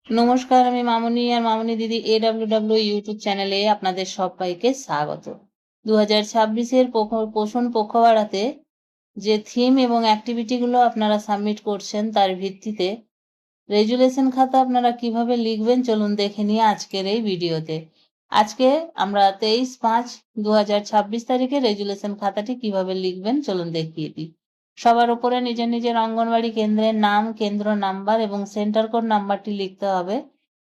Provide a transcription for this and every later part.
নমস্কার, আমি মামনি আর মামনি দিদি AWW ইউটিউব চ্যানেলে আপনাদের সবাইকে স্বাগত। 2026-এর পোষণ পখওয়াড়াতে যে থিম এবং অ্যাক্টিভিটিগুলো আপনারা সাবমিট করছেন তার ভিত্তিতে রেজুলেশন খাতা আপনারা কিভাবে লিখবেন চলুন দেখে নিয়ে আজকের এই ভিডিওতে। আজকে আমরা 23/5/2026 তারিখে রেজুলেশন খাতাটি কিভাবে লিখবেন চলুন দেখিয়ে দিই। সবার উপরে নিজের নিজের অঙ্গনওয়াড়ি কেন্দ্রের নাম, কেন্দ্র নাম্বার এবং সেন্টার কোড নাম্বারটি লিখতে হবে।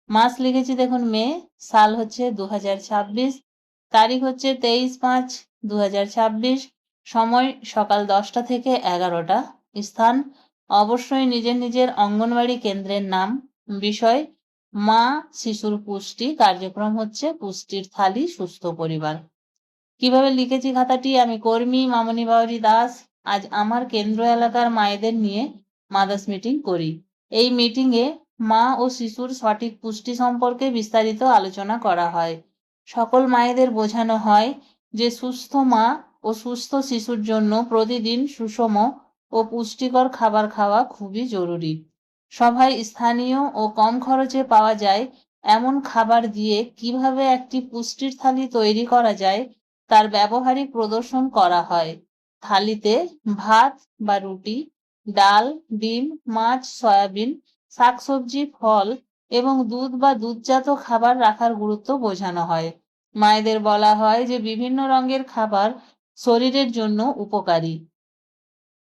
মাস লিখেছি দেখুন মে, সাল হচ্ছে 2026, তারিখ হচ্ছে 23/5/2026, সময় সকাল 10টা থেকে 11টা, স্থান অবশ্যই নিজের নিজের অঙ্গনওয়াড়ি কেন্দ্রের নাম, বিষয় মা শিশুর পুষ্টি, কার্যক্রম হচ্ছে পুষ্টির থালি সুস্থ পরিবার। কিভাবে লিখেছি খাতাটি, আমি কর্মী মামনি বাউরি দাস। আজ আমার কেন্দ্র এলাকার মায়েদের নিয়ে মাদার্স মিটিং করি। এই মিটিংয়ে মা ও শিশুর সঠিক পুষ্টি সম্পর্কে বিস্তারিত আলোচনা করা হয়। সকল মায়েদের বোঝানো হয় যে সুস্থ মা ও সুস্থ শিশুর জন্য প্রতিদিন সুষম ও পুষ্টিকর খাবার খাওয়া খুবই জরুরি। সভায় স্থানীয় ও কম খরচে পাওয়া যায় এমন খাবার দিয়ে কিভাবে একটি পুষ্টির থালি তৈরি করা যায় তার ব্যবহারিক প্রদর্শন করা হয়। থালিতে ভাত বা রুটি, ডাল, ডিম, মাছ, সয়াবিন, শাকসবজি, ফল এবং দুধ বা দুধজাত খাবার রাখার গুরুত্ব বোঝানো হয়। মায়েদের বলা হয় যে বিভিন্ন রঙের খাবার শরীরের জন্য উপকারী,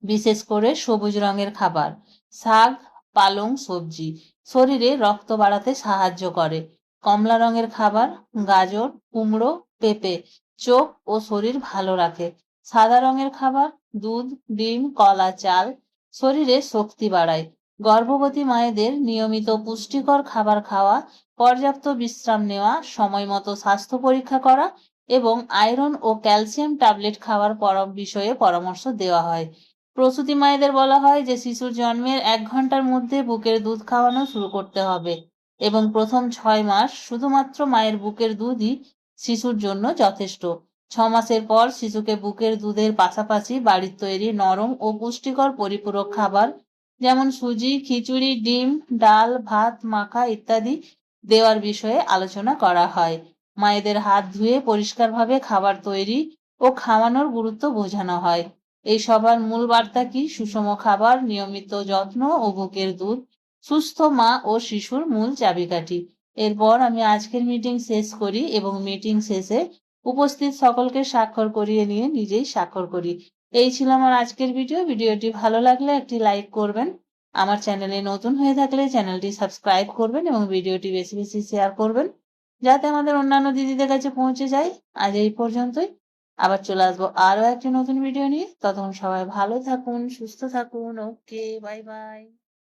বিশেষ করে সবুজ রঙের খাবার, শাক, পালং সবজি শরীরে রক্ত বাড়াতে সাহায্য করে। কমলা রঙের খাবার, গাজর, কুমড়ো, পেঁপে চোখ ও শরীর ভালো রাখে। সাদা রঙের খাবার, দুধ, ডিম, কলা, চাল শরীরে শক্তি বাড়ায়। গর্ভবতী মায়েদের নিয়মিত পুষ্টিকর খাবার খাওয়া, পর্যাপ্ত বিশ্রাম নেওয়া, সময় মতো স্বাস্থ্য পরীক্ষা করা এবং আয়রন ও ক্যালসিয়াম ট্যাবলেট খাওয়ার বিষয়ে পরামর্শ দেওয়া হয়। প্রসূতি মায়েদের বলা হয় যে শিশুর জন্মের 1 ঘন্টার মধ্যে বুকের দুধ খাওয়ানো শুরু করতে হবে এবং প্রথম 6 মাস শুধুমাত্র মায়ের বুকের দুধই শিশুর জন্য যথেষ্ট। 6 মাসের পর শিশুকে বুকের দুধের পাশাপাশি বাড়ির তৈরি নরম ও পুষ্টিকর পরিপূরক খাবার যেমন সুজি, খিচুড়ি, ডিম, ডাল, ভাত, মাখা ইত্যাদি দেওয়ার বিষয়ে আলোচনা করা হয়। মায়েদের হাত ধুয়ে পরিষ্কারভাবে খাবার তৈরি ও খাওয়ানোর গুরুত্ব বোঝানো হয়। এই সবার মূল বার্তা কি? সুষম খাবার, নিয়মিত যত্ন ও বুকের দুধ সুস্থ মা ও শিশুর মূল চাবিকাঠি। এরপর আমি আজকের মিটিং শেষ করি এবং মিটিং শেষে উপস্থিত সকলকে স্বাক্ষর করিয়ে নিয়ে নিজেই স্বাক্ষর করি। এই ছিল আমার আজকের ভিডিও। ভিডিওটি ভালো লাগলে একটি লাইক করবেন, আমার চ্যানেলে নতুন হয়ে থাকলে চ্যানেলটি সাবস্ক্রাইব করবেন এবং ভিডিওটি বেশি বেশি শেয়ার করবেন যাতে আমাদের অন্যান্য দিদিদের কাছে পৌঁছে যায়। আজ এই পর্যন্তই, আবার চলে আসবো আরো একটি নতুন ভিডিও নিয়ে। ততক্ষণ সবাই ভালো থাকুন, সুস্থ থাকুন। ওকে, বাই বাই।